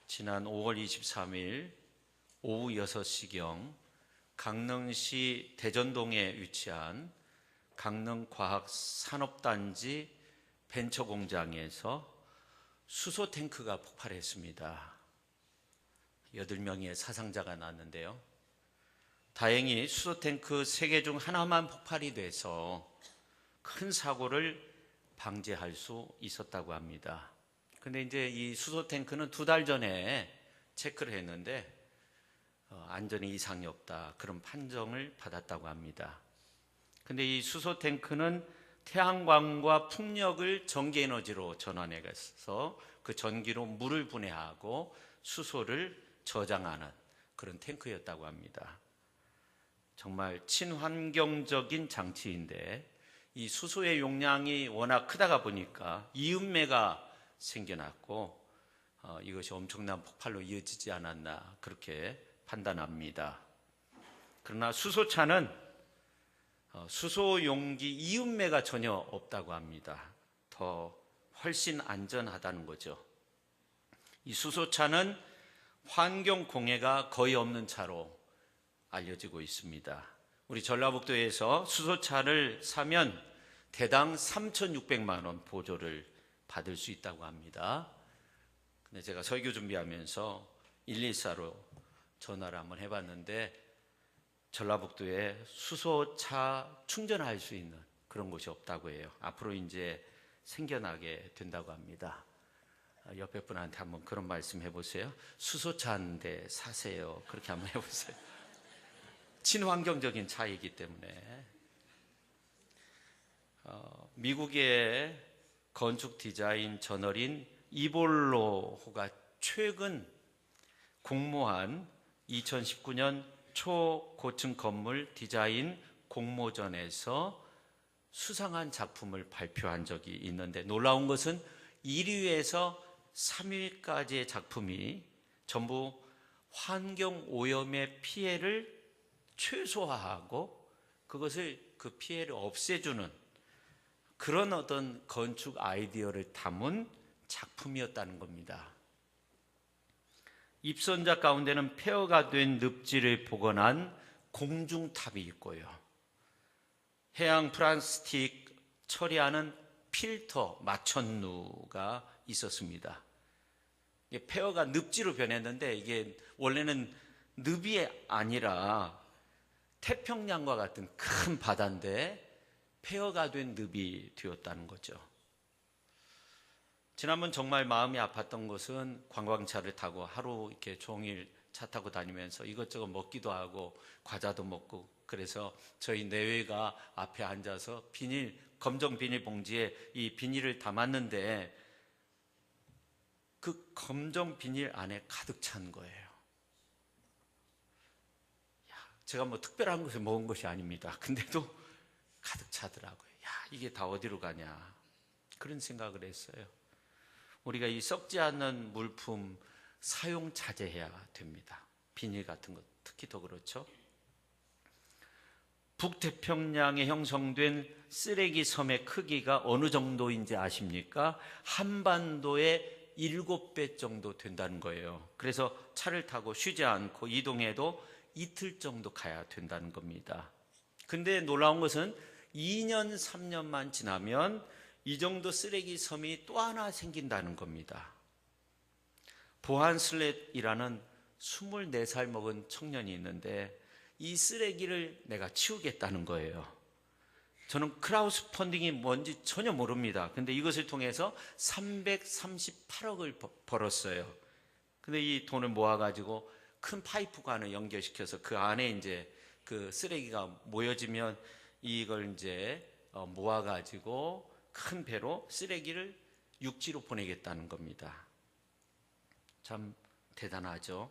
지난 5월 23일 오후 6시경 강릉시 대전동에 위치한 강릉과학산업단지 벤처공장에서 수소탱크가 폭발했습니다. 8명의 사상자가 났는데요. 다행히 수소탱크 3개 중 하나만 폭발이 돼서 큰 사고를 방지할 수 있었다고 합니다. 근데 이제 이 수소탱크는 2달 전에 체크를 했는데 안전에 이상이 없다, 그런 판정을 받았다고 합니다. 근데 이 수소탱크는 태양광과 풍력을 전기에너지로 전환해서 그 전기로 물을 분해하고 수소를 저장하는 그런 탱크였다고 합니다. 정말 친환경적인 장치인데 이 수소의 용량이 워낙 크다가 보니까 이음매가 생겨났고 이것이 엄청난 폭발로 이어지지 않았나 그렇게 판단합니다. 그러나 수소차는 수소 용기 이음매가 전혀 없다고 합니다. 더 훨씬 안전하다는 거죠. 이 수소차는 환경 공해가 거의 없는 차로 알려지고 있습니다. 우리 전라북도에서 수소차를 사면 대당 3,600만 원 보조를 받을 수 있다고 합니다. 근데 제가 설교 준비하면서 114로 전화를 한번 해봤는데 전라북도에 수소차 충전할 수 있는 그런 곳이 없다고 해요. 앞으로 이제 생겨나게 된다고 합니다. 옆에 분한테 한번 그런 말씀 해보세요. 수소차 한 대 사세요. 그렇게 한번 해보세요. 친환경적인 차이기 때문에. 미국의 건축 디자인 저널인 이볼로호가 최근 공모한 2019년 초고층 건물 디자인 공모전에서 수상한 작품을 발표한 적이 있는데 놀라운 것은 1위에서 3위까지의 작품이 전부 환경 오염의 피해를 최소화하고 그것을 그 피해를 없애주는 그런 어떤 건축 아이디어를 담은 작품이었다는 겁니다. 입선자 가운데는 폐허가 된 늪지를 복원한 공중탑이 있고요. 해양 플라스틱 처리하는 필터 마천루가 있었습니다. 폐허가 늪지로 변했는데 이게 원래는 늪이 아니라 태평양과 같은 큰 바다인데 폐허가 된 늪이 되었다는 거죠. 지난번 정말 마음이 아팠던 것은 관광차를 타고 하루 이렇게 종일 차 타고 다니면서 이것저것 먹기도 하고 과자도 먹고 그래서 저희 내외가 앞에 앉아서 검정 비닐봉지에 이 비닐을 담았는데 그 검정 비닐 안에 가득 찬 거예요. 제가 뭐 특별한 것을 먹은 것이 아닙니다. 근데도 가득 차더라고요. 이게 다 어디로 가냐 그런 생각을 했어요. 우리가 이 썩지 않는 물품 사용 자제해야 됩니다. 비닐 같은 것 특히 더 그렇죠. 북태평양에 형성된 쓰레기 섬의 크기가 어느 정도인지 아십니까? 한반도의 7배 정도 된다는 거예요. 그래서 차를 타고 쉬지 않고 이동해도 이틀 정도 가야 된다는 겁니다. 근데 놀라운 것은 2년, 3년만 지나면 이 정도 쓰레기 섬이 또 하나 생긴다는 겁니다. 보한 슬렛이라는 24살 먹은 청년이 있는데 이 쓰레기를 내가 치우겠다는 거예요. 저는 크라우스 펀딩이 뭔지 전혀 모릅니다. 근데 이것을 통해서 338억을 벌었어요. 근데 이 돈을 모아가지고 큰 파이프관을 연결시켜서 그 안에 이제 그 쓰레기가 모여지면 이걸 이제 모아가지고 큰 배로 쓰레기를 육지로 보내겠다는 겁니다. 참 대단하죠.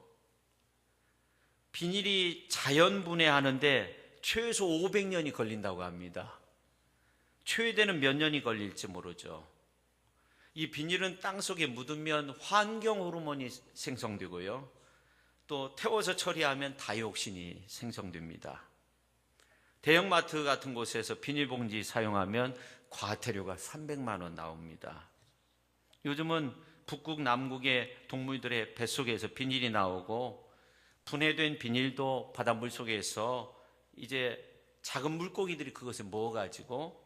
비닐이 자연 분해하는데 최소 500년이 걸린다고 합니다. 최대는 몇 년이 걸릴지 모르죠. 이 비닐은 땅속에 묻으면 환경 호르몬이 생성되고요. 또 태워서 처리하면 다이옥신이 생성됩니다. 대형마트 같은 곳에서 비닐봉지 사용하면 과태료가 300만 원 나옵니다. 요즘은 북극 남극의 동물들의 뱃속에서 비닐이 나오고 분해된 비닐도 바닷물 속에서 이제 작은 물고기들이 그것을 먹어가지고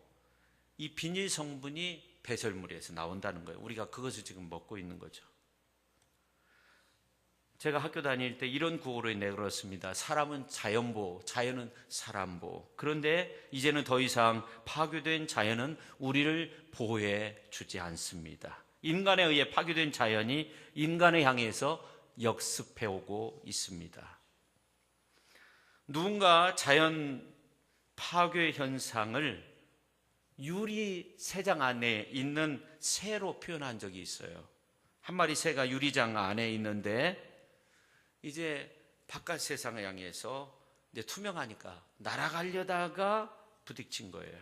이 비닐 성분이 배설물에서 나온다는 거예요. 우리가 그것을 지금 먹고 있는 거죠. 제가 학교 다닐 때 이런 구호를 내걸었습니다. 사람은 자연보호, 자연은 사람보호. 그런데 이제는 더 이상 파괴된 자연은 우리를 보호해 주지 않습니다. 인간에 의해 파괴된 자연이 인간을 향해서 역습해 오고 있습니다. 누군가 자연 파괴 현상을 유리 새장 안에 있는 새로 표현한 적이 있어요. 한 마리 새가 유리장 안에 있는데 이제 바깥 세상을 향해서 이제 투명하니까 날아가려다가 부딪힌 거예요.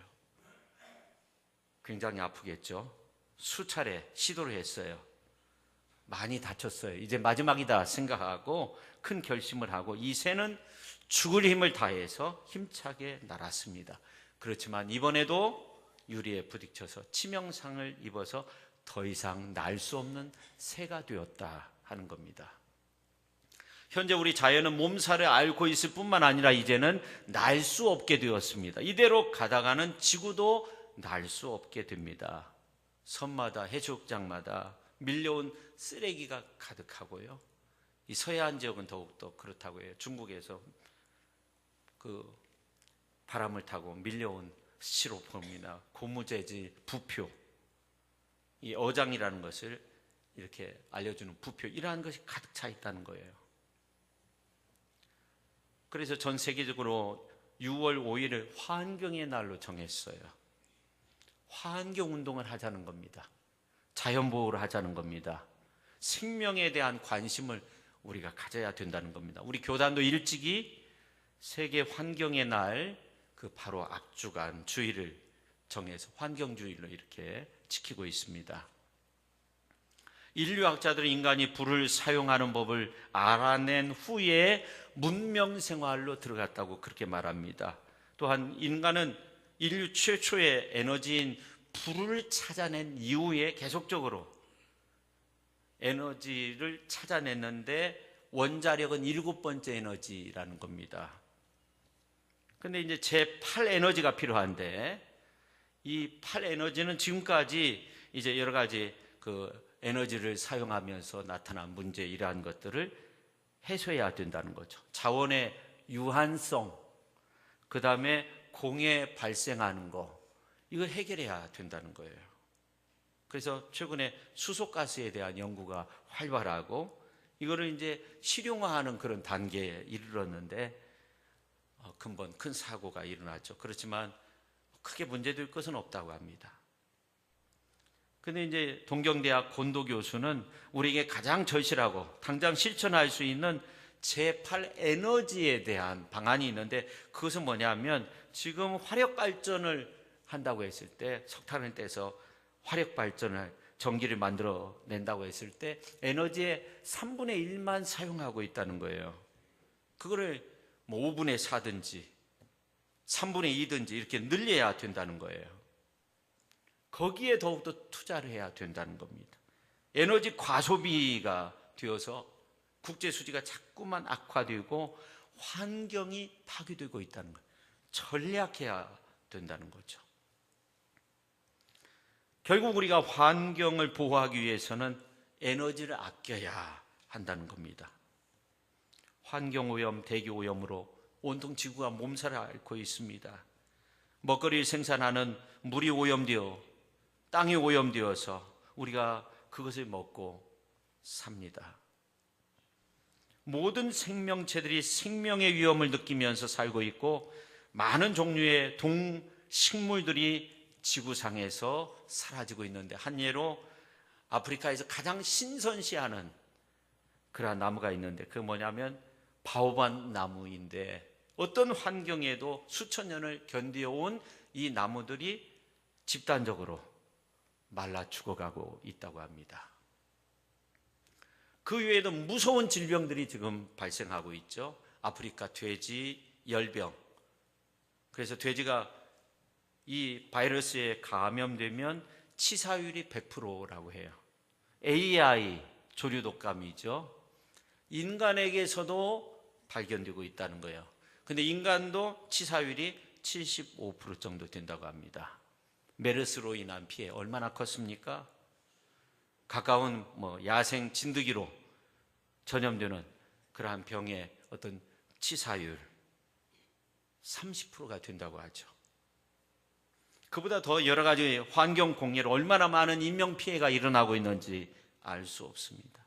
굉장히 아프겠죠. 수차례 시도를 했어요. 많이 다쳤어요. 이제 마지막이다 생각하고 큰 결심을 하고 이 새는 죽을 힘을 다해서 힘차게 날았습니다. 그렇지만 이번에도 유리에 부딪혀서 치명상을 입어서 더 이상 날 수 없는 새가 되었다 하는 겁니다. 현재 우리 자연은 몸살을 앓고 있을 뿐만 아니라 이제는 날 수 없게 되었습니다. 이대로 가다가는 지구도 날 수 없게 됩니다. 섬마다 해수욕장마다 밀려온 쓰레기가 가득하고요. 이 서해안 지역은 더욱더 그렇다고 해요. 중국에서 그 바람을 타고 밀려온 스티로폼이나 고무재질, 부표, 이 어장이라는 것을 이렇게 알려주는 부표, 이러한 것이 가득 차 있다는 거예요. 그래서 전 세계적으로 6월 5일을 환경의 날로 정했어요. 환경 운동을 하자는 겁니다. 자연 보호를 하자는 겁니다. 생명에 대한 관심을 우리가 가져야 된다는 겁니다. 우리 교단도 일찍이 세계 환경의 날 그 바로 앞주간 주일을 정해서 환경주일로 이렇게 지키고 있습니다. 인류학자들은 인간이 불을 사용하는 법을 알아낸 후에 문명 생활로 들어갔다고 그렇게 말합니다. 또한 인간은 인류 최초의 에너지인 불을 찾아낸 이후에 계속적으로 에너지를 찾아냈는데 원자력은 7번째 에너지라는 겁니다. 근데 이제 제8 에너지가 필요한데 이 8 에너지는 지금까지 이제 여러 가지 그 에너지를 사용하면서 나타난 문제, 이러한 것들을 해소해야 된다는 거죠. 자원의 유한성, 그 다음에 공해 발생하는 거, 이걸 해결해야 된다는 거예요. 그래서 최근에 수소가스에 대한 연구가 활발하고 이거를 이제 실용화하는 그런 단계에 이르렀는데 근본 큰 사고가 일어났죠. 그렇지만 크게 문제될 것은 없다고 합니다. 근데 이제 동경대학 권도 교수는 우리에게 가장 절실하고 당장 실천할 수 있는 제8 에너지에 대한 방안이 있는데 그것은 뭐냐면 지금 화력 발전을 한다고 했을 때 석탄을 떼서 화력 발전을 전기를 만들어 낸다고 했을 때 에너지의 3분의 1만 사용하고 있다는 거예요. 그거를 뭐 5분의 4든지 3분의 2든지 이렇게 늘려야 된다는 거예요. 거기에 더욱더 투자를 해야 된다는 겁니다. 에너지 과소비가 되어서 국제 수지가 자꾸만 악화되고 환경이 파괴되고 있다는 거예요. 전략해야 된다는 거죠. 결국 우리가 환경을 보호하기 위해서는 에너지를 아껴야 한다는 겁니다. 환경오염, 대기오염으로 온통 지구가 몸살을 앓고 있습니다. 먹거리를 생산하는 물이 오염되어 땅이 오염되어서 우리가 그것을 먹고 삽니다. 모든 생명체들이 생명의 위험을 느끼면서 살고 있고 많은 종류의 동식물들이 지구상에서 사라지고 있는데 한 예로 아프리카에서 가장 신선시하는 그러한 나무가 있는데 그게 뭐냐면 바오반 나무인데 어떤 환경에도 수천 년을 견뎌온 이 나무들이 집단적으로 말라 죽어가고 있다고 합니다. 그 외에도 무서운 질병들이 지금 발생하고 있죠. 아프리카 돼지 열병. 그래서 돼지가 이 바이러스에 감염되면 치사율이 100%라고 해요. AI 조류 독감이죠. 인간에게서도 발견되고 있다는 거예요. 근데 인간도 치사율이 75% 정도 된다고 합니다. 메르스로 인한 피해 얼마나 컸습니까? 가까운 야생 진드기로 전염되는 그러한 병의 어떤 치사율 30%가 된다고 하죠. 그보다 더 여러 가지 환경 공해로 얼마나 많은 인명 피해가 일어나고 있는지 알 수 없습니다.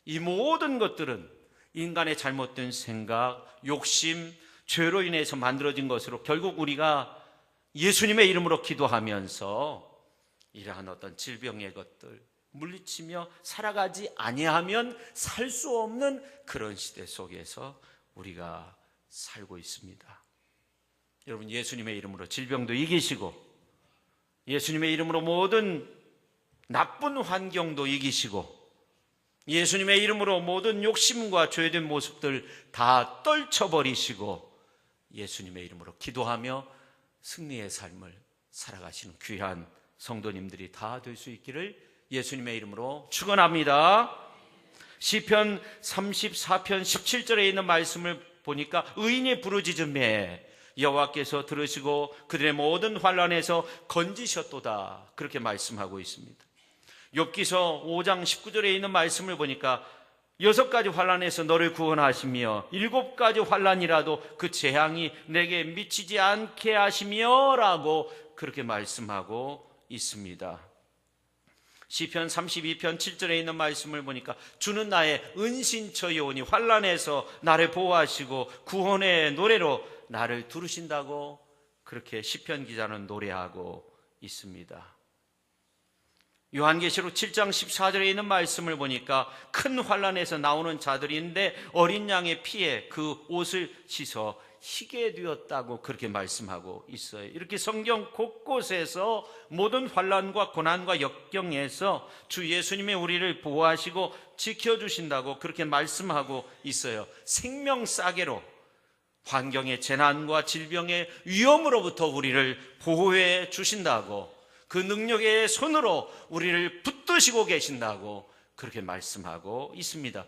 이 모든 것들은 인간의 잘못된 생각, 욕심, 죄로 인해서 만들어진 것으로 결국 우리가 예수님의 이름으로 기도하면서 이러한 어떤 질병의 것들 물리치며 살아가지 아니하면 살 수 없는 그런 시대 속에서 우리가 살고 있습니다. 여러분, 예수님의 이름으로 질병도 이기시고 예수님의 이름으로 모든 나쁜 환경도 이기시고 예수님의 이름으로 모든 욕심과 죄된 모습들 다 떨쳐버리시고 예수님의 이름으로 기도하며 승리의 삶을 살아가시는 귀한 성도님들이 다 될 수 있기를 예수님의 이름으로 축원합니다. 시편 34편 17절에 있는 말씀을 보니까 의인이 부르짖음에 여호와께서 들으시고 그들의 모든 환난에서 건지셨도다, 그렇게 말씀하고 있습니다. 욥기서 5장 19절에 있는 말씀을 보니까 6가지 환난에서 너를 구원하시며 7가지 환난이라도 그 재앙이 내게 미치지 않게 하시며 라고 그렇게 말씀하고 있습니다. 시편 32편 7절에 있는 말씀을 보니까 주는 나의 은신처이오니 환난에서 나를 보호하시고 구원의 노래로 나를 두르신다고 그렇게 시편 기자는 노래하고 있습니다. 요한계시록 7장 14절에 있는 말씀을 보니까 큰 환난에서 나오는 자들인데 어린 양의 피에 그 옷을 씻어 희게 되었다고 그렇게 말씀하고 있어요. 이렇게 성경 곳곳에서 모든 환난과 고난과 역경에서 주 예수님이 우리를 보호하시고 지켜주신다고 그렇게 말씀하고 있어요. 생명 싸개로 환경의 재난과 질병의 위험으로부터 우리를 보호해 주신다고, 그 능력의 손으로 우리를 붙드시고 계신다고 그렇게 말씀하고 있습니다.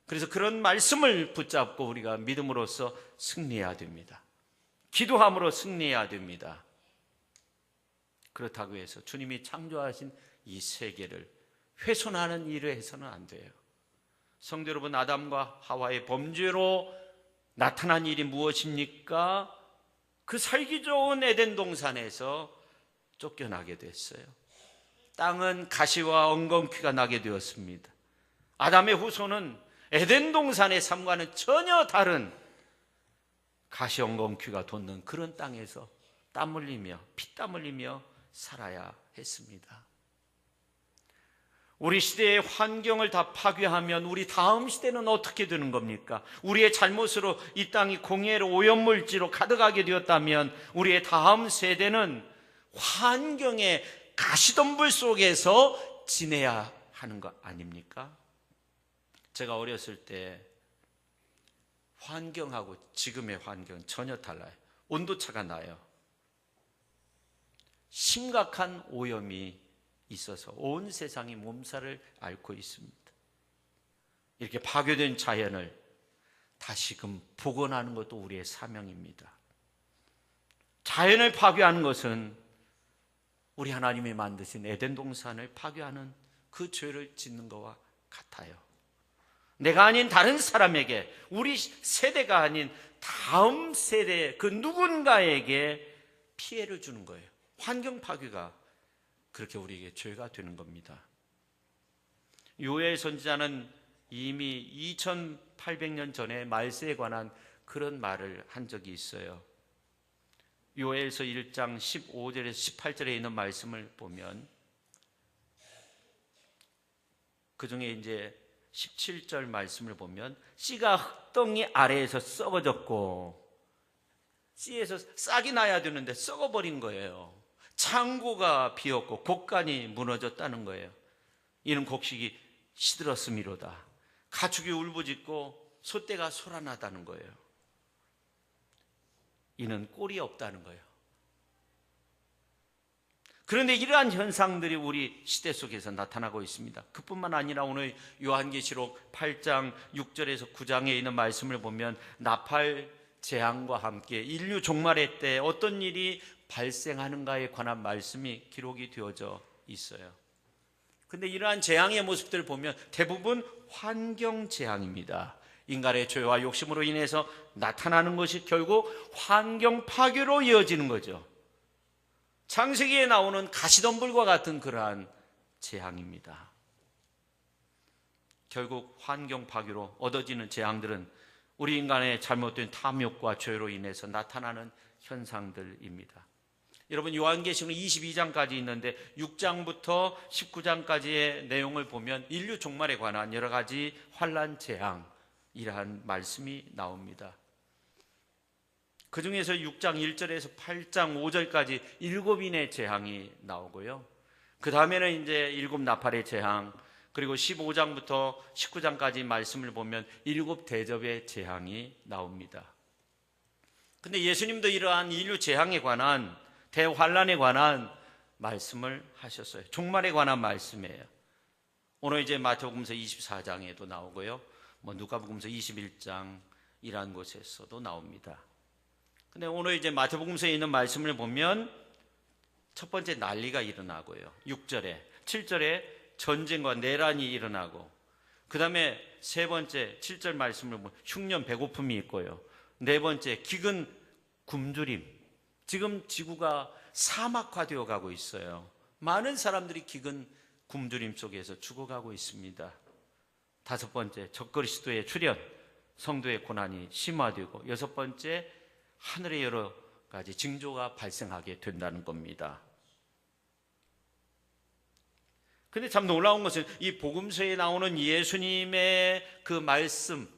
그래서 그런 말씀을 붙잡고 우리가 믿음으로써 승리해야 됩니다. 기도함으로 승리해야 됩니다. 그렇다고 해서 주님이 창조하신 이 세계를 훼손하는 일을 해서는 안 돼요. 성도 여러분, 아담과 하와의 범죄로 나타난 일이 무엇입니까? 그 살기 좋은 에덴 동산에서 쫓겨나게 됐어요. 땅은 가시와 엉겅퀴가 나게 되었습니다. 아담의 후손은 에덴 동산의 삶과는 전혀 다른 가시 엉겅퀴가 돋는 그런 땅에서 땀 흘리며 피땀 흘리며 살아야 했습니다. 우리 시대의 환경을 다 파괴하면 우리 다음 시대는 어떻게 되는 겁니까? 우리의 잘못으로 이 땅이 공해로 오염물질로 가득하게 되었다면 우리의 다음 세대는 환경의 가시덤불 속에서 지내야 하는 거 아닙니까? 제가 어렸을 때 환경하고 지금의 환경은 전혀 달라요. 온도차가 나요. 심각한 오염이 있어서 온 세상이 몸살을 앓고 있습니다. 이렇게 파괴된 자연을 다시금 복원하는 것도 우리의 사명입니다. 자연을 파괴하는 것은 우리 하나님이 만드신 에덴 동산을 파괴하는 그 죄를 짓는 것과 같아요. 내가 아닌 다른 사람에게, 우리 세대가 아닌 다음 세대 그 누군가에게 피해를 주는 거예요. 환경 파괴가 그렇게 우리에게 죄가 되는 겁니다. 요엘 선지자는 이미 2800년 전에 말세에 관한 그런 말을 한 적이 있어요. 요엘서 1장 15절에서 18절에 있는 말씀을 보면 그 중에 이제 17절 말씀을 보면 씨가 흙덩이 아래에서 썩어졌고, 씨에서 싹이 나야 되는데 썩어버린 거예요. 창고가 비었고 곡간이 무너졌다는 거예요. 이는 곡식이 시들었음이로다. 가축이 울부짖고 소떼가 소란하다는 거예요. 이는 꼴이 없다는 거예요. 그런데 이러한 현상들이 우리 시대 속에서 나타나고 있습니다. 그뿐만 아니라 오늘 요한계시록 8장 6절에서 9장에 있는 말씀을 보면 나팔 재앙과 함께 인류 종말의 때 어떤 일이 발생하는가에 관한 말씀이 기록이 되어져 있어요. 근데 이러한 재앙의 모습들을 보면 대부분 환경 재앙입니다. 인간의 죄와 욕심으로 인해서 나타나는 것이 결국 환경 파괴로 이어지는 거죠. 창세기에 나오는 가시덤불과 같은 그러한 재앙입니다. 결국 환경 파괴로 얻어지는 재앙들은 우리 인간의 잘못된 탐욕과 죄로 인해서 나타나는 현상들입니다. 여러분, 요한계시록 22장까지 있는데 6장부터 19장까지의 내용을 보면 인류 종말에 관한 여러 가지 환난 재앙이라는 말씀이 나옵니다. 그 중에서 6장 1절에서 8장 5절까지 7인의 재앙이 나오고요. 그 다음에는 이제 7 나팔의 재앙, 그리고 15장부터 19장까지 말씀을 보면 7 대접의 재앙이 나옵니다. 근데 예수님도 이러한 인류 재앙에 관한, 대환란에 관한 말씀을 하셨어요. 종말에 관한 말씀이에요. 오늘 이제 마태복음서 24장에도 나오고요. 누가복음서 21장이라는 곳에서도 나옵니다. 근데 오늘 이제 마태복음서에 있는 말씀을 보면 첫 번째 난리가 일어나고요. 6절에, 7절에 전쟁과 내란이 일어나고, 그 다음에 세 번째 7절 말씀을 보면 흉년 배고픔이 있고요. 네 번째 기근 굶주림. 지금 지구가 사막화되어 가고 있어요. 많은 사람들이 기근 굶주림 속에서 죽어가고 있습니다. 다섯 번째 적그리스도의 출현, 성도의 고난이 심화되고, 여섯 번째 하늘의 여러 가지 징조가 발생하게 된다는 겁니다. 근데 참 놀라운 것은 이 복음서에 나오는 예수님의 그 말씀,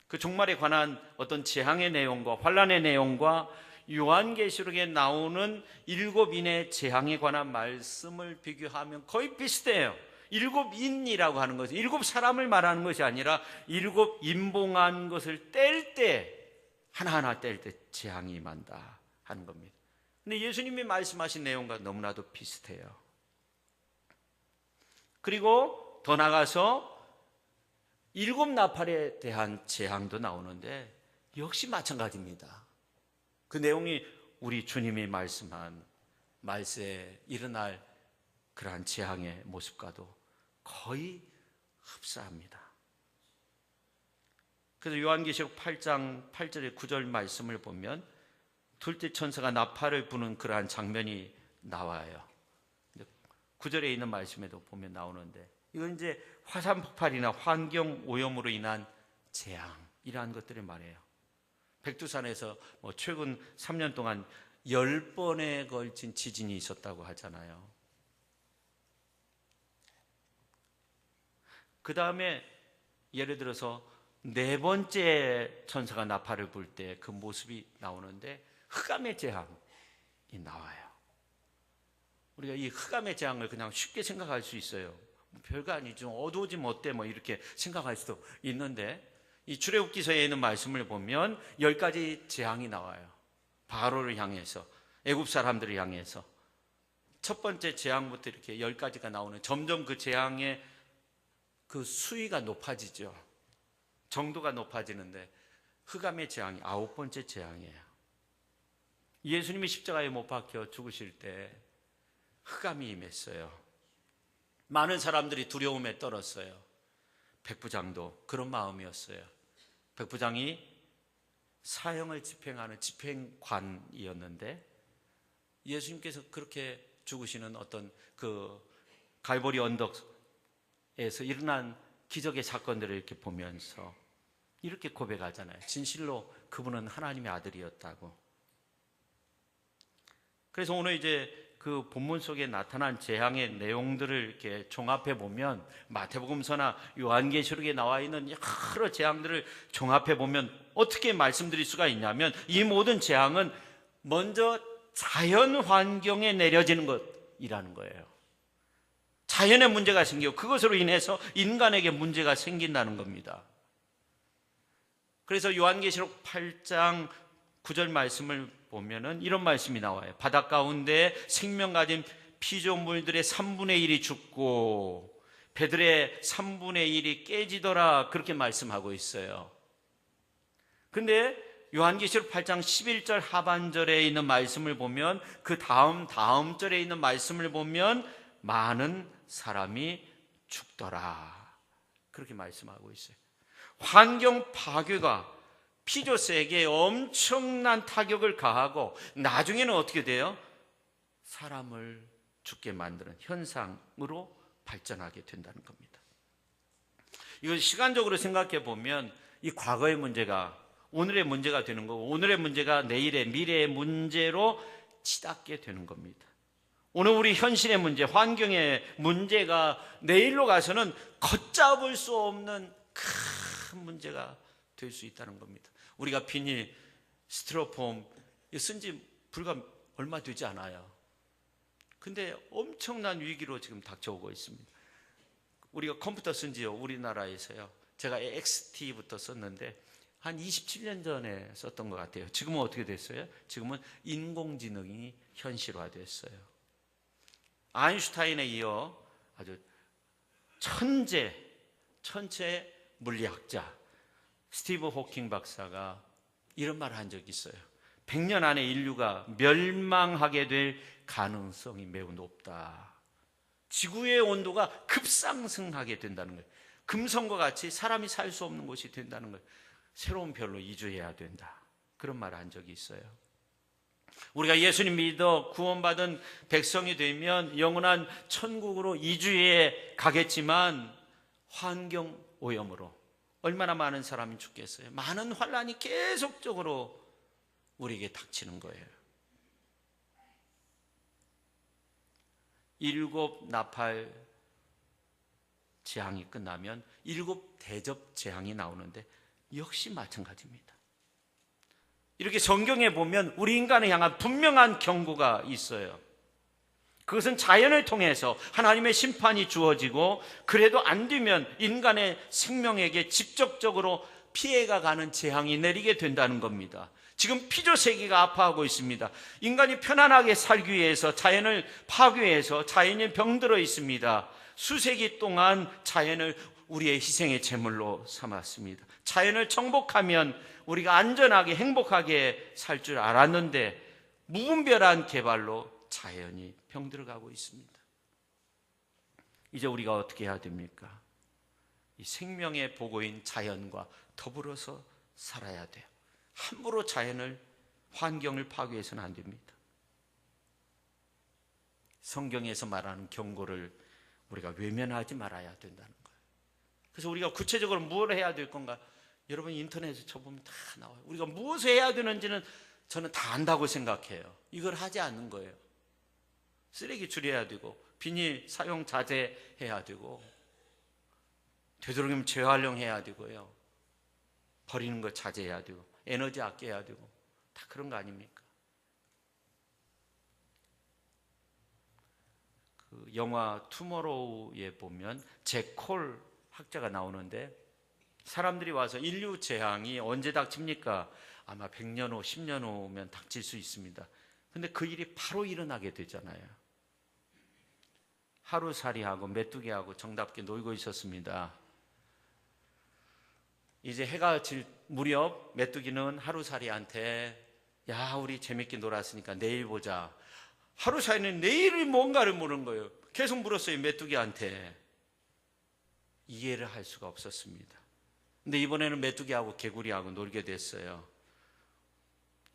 그 종말에 관한 어떤 재앙의 내용과 환난의 내용과 요한계시록에 나오는 7인의 재앙에 관한 말씀을 비교하면 거의 비슷해요. 7인이라고 하는 것은 7사람을 말하는 것이 아니라 7 임봉한 것을 뗄 때, 하나하나 뗄 때 재앙이 임한다 하는 겁니다. 근데 예수님이 말씀하신 내용과 너무나도 비슷해요. 그리고 더 나가서 7 나팔에 대한 재앙도 나오는데 역시 마찬가지입니다. 그 내용이 우리 주님이 말씀한 말세에 일어날 그러한 재앙의 모습과도 거의 흡사합니다. 그래서 요한계시록 8장 8절의 9절 말씀을 보면 둘째 천사가 나팔을 부는 그러한 장면이 나와요. 9절에 있는 말씀에도 보면 나오는데, 이건 이제 화산 폭발이나 환경 오염으로 인한 재앙이라는 것들을 말해요. 백두산에서 최근 3년 동안 10번에 걸친 지진이 있었다고 하잖아요. 그 다음에 예를 들어서 네 번째 천사가 나팔을 불 때 그 모습이 나오는데 흑암의 재앙이 나와요. 우리가 이 흑암의 재앙을 그냥 쉽게 생각할 수 있어요. 별거 아니죠. 어두워지면 어때? 이렇게 생각할 수도 있는데, 이 출애굽기서에 있는 말씀을 보면 10가지 재앙이 나와요. 바로를 향해서, 애굽 사람들을 향해서. 첫 번째 재앙부터 이렇게 10가지가 나오는, 점점 그 재앙의 그 수위가 높아지죠. 정도가 높아지는데 흑암의 재앙이 9번째 재앙이에요. 예수님이 십자가에 못 박혀 죽으실 때 흑암이 임했어요. 많은 사람들이 두려움에 떨었어요. 백부장도 그런 마음이었어요. 백부장이 사형을 집행하는 집행관이었는데 예수님께서 그렇게 죽으시는 어떤 그 갈보리 언덕에서 일어난 기적의 사건들을 이렇게 보면서 이렇게 고백하잖아요. 진실로 그분은 하나님의 아들이었다고. 그래서 오늘 이제 그 본문 속에 나타난 재앙의 내용들을 이렇게 종합해 보면, 마태복음서나 요한계시록에 나와 있는 여러 재앙들을 종합해 보면 어떻게 말씀드릴 수가 있냐면, 이 모든 재앙은 먼저 자연 환경에 내려지는 것이라는 거예요. 자연에 문제가 생기고 그것으로 인해서 인간에게 문제가 생긴다는 겁니다. 그래서 요한계시록 8장 9절 말씀을 보면은 이런 말씀이 나와요. 바닷 가운데 생명 가진 피조물들의 3분의 1이 죽고 배들의 3분의 1이 깨지더라, 그렇게 말씀하고 있어요. 근데 요한계시록 8장 11절 하반절에 있는 말씀을 보면, 그 다음 절에 있는 말씀을 보면 많은 사람이 죽더라, 그렇게 말씀하고 있어요. 환경 파괴가 피조세계에 엄청난 타격을 가하고 나중에는 어떻게 돼요? 사람을 죽게 만드는 현상으로 발전하게 된다는 겁니다. 이걸 시간적으로 생각해 보면 이 과거의 문제가 오늘의 문제가 되는 거고, 오늘의 문제가 내일의 미래의 문제로 치닫게 되는 겁니다. 오늘 우리 현실의 문제, 환경의 문제가 내일로 가서는 걷잡을 수 없는 큰 문제가 될 수 있다는 겁니다. 우리가 비닐, 스티로폼 쓴 지 불과 얼마 되지 않아요. 근데 엄청난 위기로 지금 닥쳐오고 있습니다. 우리가 컴퓨터 쓴 지요, 우리나라에서요, 제가 XT부터 썼는데 한 27년 전에 썼던 것 같아요. 지금은 어떻게 됐어요? 지금은 인공지능이 현실화됐어요. 아인슈타인에 이어 아주 천재 물리학자 스티브 호킹 박사가 이런 말을 한 적이 있어요. 100년 안에 인류가 멸망하게 될 가능성이 매우 높다. 지구의 온도가 급상승하게 된다는 거예요. 금성과 같이 사람이 살 수 없는 곳이 된다는 거예요. 새로운 별로 이주해야 된다, 그런 말을 한 적이 있어요. 우리가 예수님 믿어 구원받은 백성이 되면 영원한 천국으로 이주해 가겠지만 환경 오염으로 얼마나 많은 사람이 죽겠어요. 많은 환란이 계속적으로 우리에게 닥치는 거예요. 7 나팔 재앙이 끝나면 7 대접 재앙이 나오는데 역시 마찬가지입니다. 이렇게 성경에 보면 우리 인간을 향한 분명한 경고가 있어요. 그것은 자연을 통해서 하나님의 심판이 주어지고, 그래도 안 되면 인간의 생명에게 직접적으로 피해가 가는 재앙이 내리게 된다는 겁니다. 지금 피조세계가 아파하고 있습니다. 인간이 편안하게 살기 위해서 자연을 파괴해서 자연이 병들어 있습니다. 수세기 동안 자연을 우리의 희생의 제물로 삼았습니다. 자연을 정복하면 우리가 안전하게 행복하게 살 줄 알았는데 무분별한 개발로 자연이 병들어가고 있습니다. 이제 우리가 어떻게 해야 됩니까? 이 생명의 보고인 자연과 더불어서 살아야 돼요. 함부로 자연을, 환경을 파괴해서는 안 됩니다. 성경에서 말하는 경고를 우리가 외면하지 말아야 된다는 거예요. 그래서 우리가 구체적으로 무엇을 해야 될 건가? 여러분 인터넷에 쳐보면 다 나와요. 우리가 무엇을 해야 되는지는 저는 다 안다고 생각해요. 이걸 하지 않는 거예요. 쓰레기 줄여야 되고, 비닐 사용 자제해야 되고, 되도록이면 재활용해야 되고요, 버리는 거 자제해야 되고, 에너지 아껴야 되고, 다 그런 거 아닙니까? 그 영화 투모로우에 보면 잭콜 학자가 나오는데, 사람들이 와서 인류 재앙이 언제 닥칩니까? 아마 100년 후, 10년 후면 닥칠 수 있습니다. 근데 그 일이 바로 일어나게 되잖아요. 하루살이하고 메뚜기하고 정답게 놀고 있었습니다. 이제 해가 질 무렵 메뚜기는 하루살이한테, 야, 우리 재밌게 놀았으니까 내일 보자. 하루살이는 내일이 뭔가를 물은 거예요. 계속 물었어요, 메뚜기한테. 이해를 할 수가 없었습니다. 근데 이번에는 메뚜기하고 개구리하고 놀게 됐어요.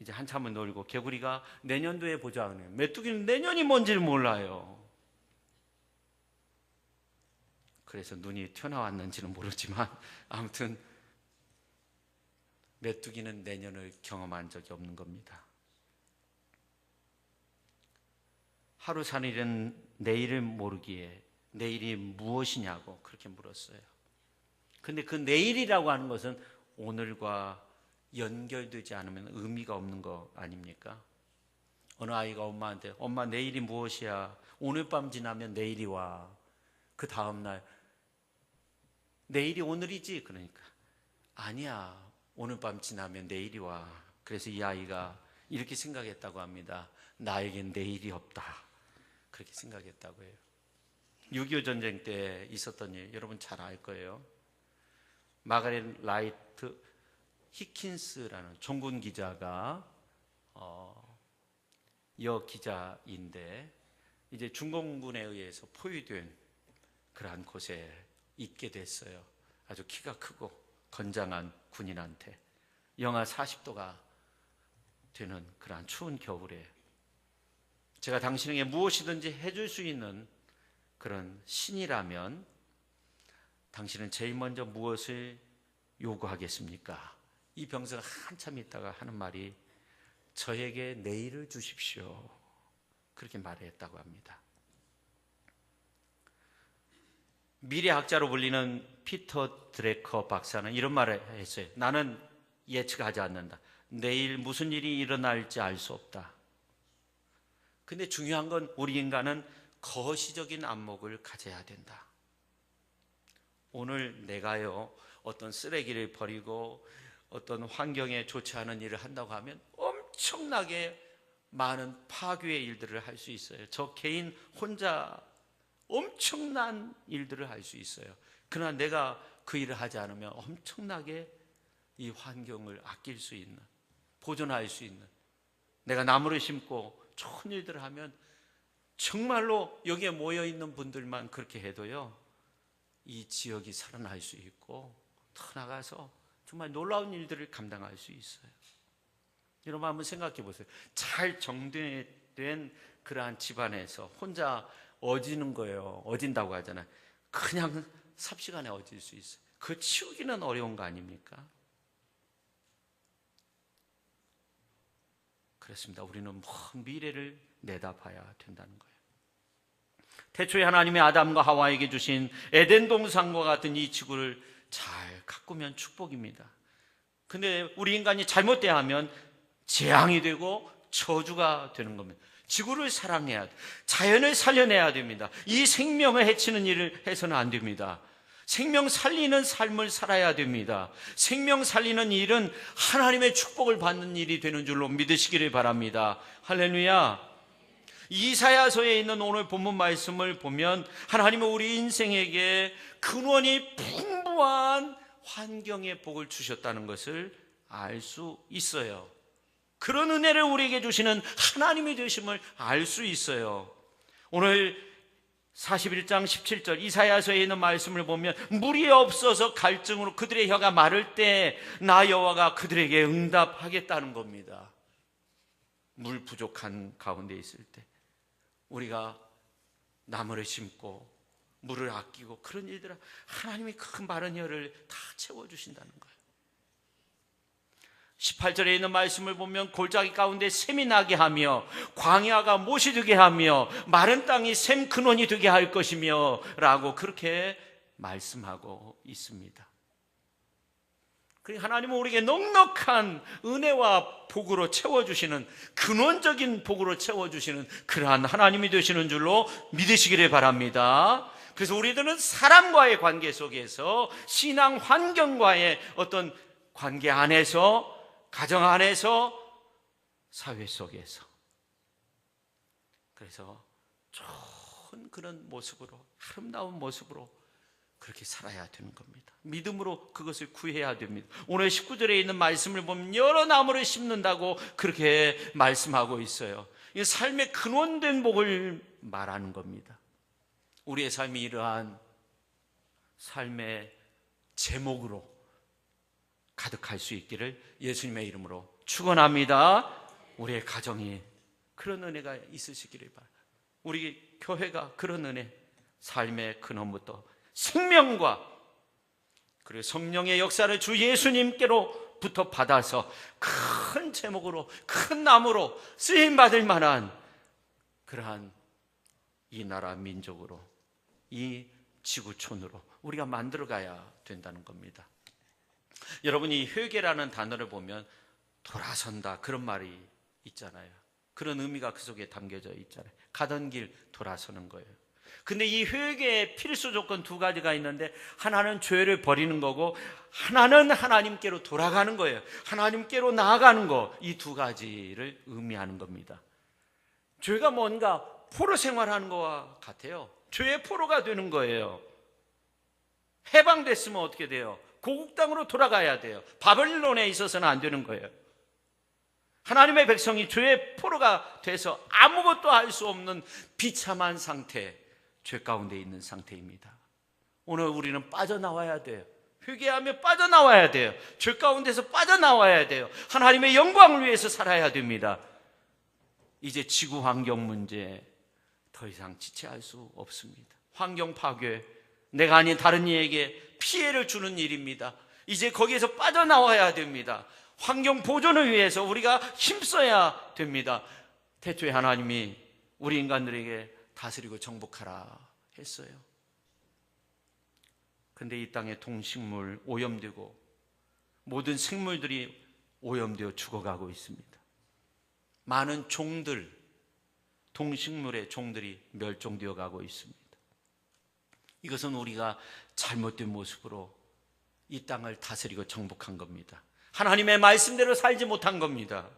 이제 한참을 놀고 개구리가 내년도에 보자 그래요. 메뚜기는 내년이 뭔지를 몰라요. 그래서 눈이 튀어나왔는지는 모르지만 아무튼 메뚜기는 내년을 경험한 적이 없는 겁니다. 하루살이는 내일을 모르기에 내일이 무엇이냐고 그렇게 물었어요. 근데 그 내일이라고 하는 것은 오늘과 연결되지 않으면 의미가 없는 거 아닙니까? 어느 아이가 엄마한테, 엄마 내일이 무엇이야? 오늘 밤 지나면 내일이 와. 그 다음날 내일이 오늘이지? 그러니까 아니야, 오늘 밤 지나면 내일이 와. 그래서 이 아이가 이렇게 생각했다고 합니다. 나에겐 내일이 없다. 그렇게 생각했다고 해요. 6.25 전쟁 때 있었던 일 여러분 잘 알 거예요. 마가렛 라이트 히킨스라는 종군 기자가 여 기자인데 이제 중공군에 의해서 포위된 그러한 곳에 있게 됐어요. 아주 키가 크고 건장한 군인한테 영하 40도가 되는 그러한 추운 겨울에 제가 당신에게 무엇이든지 해줄 수 있는 그런 신이라면 당신은 제일 먼저 무엇을 요구하겠습니까? 이 병사가 한참 있다가 하는 말이 저에게 내일을 주십시오. 그렇게 말했다고 합니다. 미래학자로 불리는 피터 드레커 박사는 이런 말을 했어요. 나는 예측하지 않는다. 내일 무슨 일이 일어날지 알 수 없다. 근데 중요한 건 우리 인간은 거시적인 안목을 가져야 된다. 오늘 내가요 어떤 쓰레기를 버리고 어떤 환경에 좋지 않은 일을 한다고 하면 엄청나게 많은 파괴의 일들을 할 수 있어요. 저 개인 혼자 엄청난 일들을 할 수 있어요. 그러나 내가 그 일을 하지 않으면 엄청나게 이 환경을 아낄 수 있는, 보존할 수 있는, 내가 나무를 심고 좋은 일들을 하면 정말로 여기에 모여있는 분들만 그렇게 해도요 이 지역이 살아날 수 있고 더 나가서 정말 놀라운 일들을 감당할 수 있어요. 여러분 한번 생각해 보세요. 잘 정돈된 그러한 집안에서 혼자 어지는 거예요. 어진다고 하잖아요. 그냥 삽시간에 어질 수 있어요. 그 치우기는 어려운 거 아닙니까? 그렇습니다. 우리는 먼 미래를 내다봐야 된다는 거예요. 태초에 하나님이 아담과 하와에게 주신 에덴 동산과 같은 이 지구를 잘 가꾸면 축복입니다. 근데 우리 인간이 잘못 대하면 재앙이 되고 저주가 되는 겁니다. 지구를 사랑해야 돼. 자연을 살려내야 됩니다. 이 생명을 해치는 일을 해서는 안 됩니다. 생명 살리는 삶을 살아야 됩니다. 생명 살리는 일은 하나님의 축복을 받는 일이 되는 줄로 믿으시기를 바랍니다. 할렐루야. 이사야서에 있는 오늘 본문 말씀을 보면 하나님은 우리 인생에게 근원이 풍부한 환경의 복을 주셨다는 것을 알 수 있어요. 그런 은혜를 우리에게 주시는 하나님이 되심을 알 수 있어요. 오늘 41장 17절 이사야서에 있는 말씀을 보면 물이 없어서 갈증으로 그들의 혀가 마를 때 나 여호와가 그들에게 응답하겠다는 겁니다. 물 부족한 가운데 있을 때 우리가 나무를 심고 물을 아끼고 그런 일들은 하나님이 그 마른 혀를 다 채워주신다는 거예요. 18절에 있는 말씀을 보면 골짜기 가운데 샘이 나게 하며 광야가 못이 되게 하며 마른 땅이 샘 근원이 되게 할 것이며 라고 그렇게 말씀하고 있습니다. 하나님은 우리에게 넉넉한 은혜와 복으로 채워주시는 근원적인 복으로 채워주시는 그러한 하나님이 되시는 줄로 믿으시기를 바랍니다. 그래서 우리들은 사람과의 관계 속에서 신앙 환경과의 어떤 관계 안에서 가정 안에서 사회 속에서 그래서 좋은 그런 모습으로 아름다운 모습으로 그렇게 살아야 되는 겁니다. 믿음으로 그것을 구해야 됩니다. 오늘 19절에 있는 말씀을 보면 여러 나무를 심는다고 그렇게 말씀하고 있어요. 이 삶의 근원된 복을 말하는 겁니다. 우리의 삶이 이러한 삶의 제목으로 가득할 수 있기를 예수님의 이름으로 축원합니다. 우리의 가정이 그런 은혜가 있으시기를 바랍니다. 우리 교회가 그런 은혜, 삶의 근원부터 생명과 그리고 성령의 역사를 주 예수님께로부터 받아서 큰 제목으로 큰 나무로 쓰임받을 만한 그러한 이 나라 민족으로 이 지구촌으로 우리가 만들어가야 된다는 겁니다. 여러분이 회개라는 단어를 보면 돌아선다 그런 말이 있잖아요. 그런 의미가 그 속에 담겨져 있잖아요. 가던 길 돌아서는 거예요. 근데 이 회개의 필수 조건 두 가지가 있는데 하나는 죄를 버리는 거고 하나는 하나님께로 돌아가는 거예요. 하나님께로 나아가는 거, 이 두 가지를 의미하는 겁니다. 죄가 뭔가 포로 생활하는 것과 같아요. 죄의 포로가 되는 거예요. 해방됐으면 어떻게 돼요? 고국 땅으로 돌아가야 돼요. 바벨론에 있어서는 안 되는 거예요. 하나님의 백성이 죄의 포로가 돼서 아무것도 할 수 없는 비참한 상태, 죄 가운데 있는 상태입니다. 오늘 우리는 빠져나와야 돼요. 회개하며 빠져나와야 돼요. 죄 가운데서 빠져나와야 돼요. 하나님의 영광을 위해서 살아야 됩니다. 이제 지구 환경 문제 더 이상 지체할 수 없습니다. 환경 파괴, 내가 아닌 다른 이에게 피해를 주는 일입니다. 이제 거기에서 빠져나와야 됩니다. 환경 보존을 위해서 우리가 힘써야 됩니다. 태초에 하나님이 우리 인간들에게 다스리고 정복하라 했어요. 근데 이 땅에 동식물 오염되고 모든 생물들이 오염되어 죽어가고 있습니다. 많은 종들, 동식물의 종들이 멸종되어 가고 있습니다. 이것은 우리가 잘못된 모습으로 이 땅을 다스리고 정복한 겁니다. 하나님의 말씀대로 살지 못한 겁니다.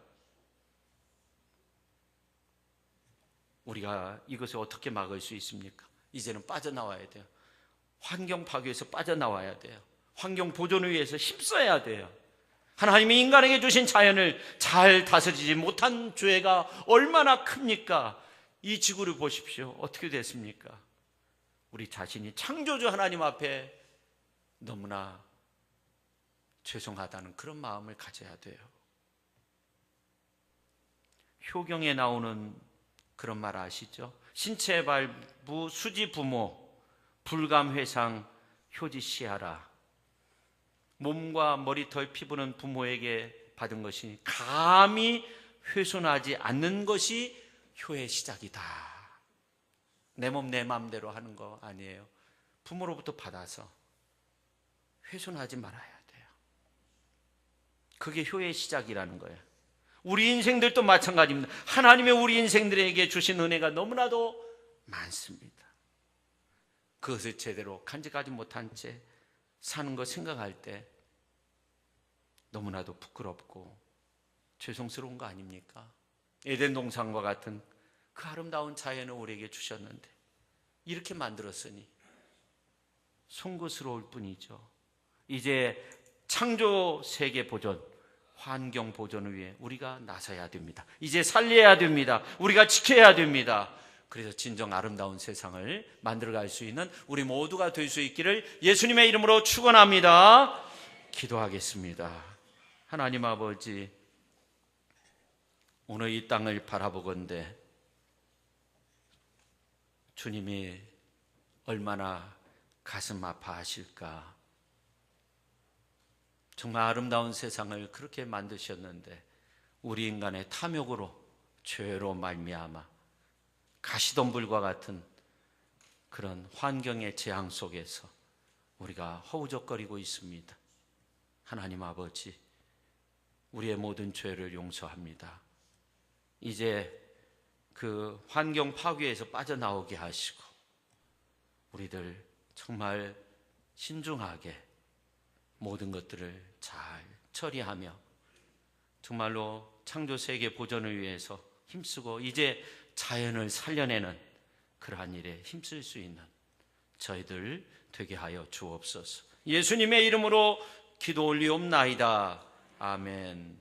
우리가 이것을 어떻게 막을 수 있습니까? 이제는 빠져나와야 돼요. 환경 파괴에서 빠져나와야 돼요. 환경 보존을 위해서 힘써야 돼요. 하나님이 인간에게 주신 자연을 잘 다스리지 못한 죄가 얼마나 큽니까? 이 지구를 보십시오. 어떻게 됐습니까? 우리 자신이 창조주 하나님 앞에 너무나 죄송하다는 그런 마음을 가져야 돼요. 효경에 나오는 그런 말 아시죠? 신체 발부 수지 부모 불감회상 효지시하라. 몸과 머리털 피부는 부모에게 받은 것이 감히 훼손하지 않는 것이 효의 시작이다. 내 몸 내 마음대로 하는 거 아니에요. 부모로부터 받아서 훼손하지 말아야 돼요. 그게 효의 시작이라는 거예요. 우리 인생들도 마찬가지입니다. 하나님의 우리 인생들에게 주신 은혜가 너무나도 많습니다. 그것을 제대로 간직하지 못한 채 사는 거 생각할 때 너무나도 부끄럽고 죄송스러운 거 아닙니까? 에덴 동산과 같은 그 아름다운 자연을 우리에게 주셨는데 이렇게 만들었으니 송구스러울 뿐이죠. 이제 창조 세계 보존, 환경 보존을 위해 우리가 나서야 됩니다. 이제 살려야 됩니다. 우리가 지켜야 됩니다. 그래서 진정 아름다운 세상을 만들어갈 수 있는 우리 모두가 될 수 있기를 예수님의 이름으로 축원합니다. 기도하겠습니다. 하나님 아버지, 오늘 이 땅을 바라보건대 주님이 얼마나 가슴 아파하실까. 정말 아름다운 세상을 그렇게 만드셨는데 우리 인간의 탐욕으로, 죄로 말미암아 가시덤불과 같은 그런 환경의 재앙 속에서 우리가 허우적거리고 있습니다. 하나님 아버지, 우리의 모든 죄를 용서합니다. 이제 그 환경 파괴에서 빠져나오게 하시고 우리들 정말 신중하게 모든 것들을 잘 처리하며 정말로 창조 세계 보존을 위해서 힘쓰고 이제 자연을 살려내는 그러한 일에 힘쓸 수 있는 저희들 되게 하여 주옵소서. 예수님의 이름으로 기도 올리옵나이다. 아멘.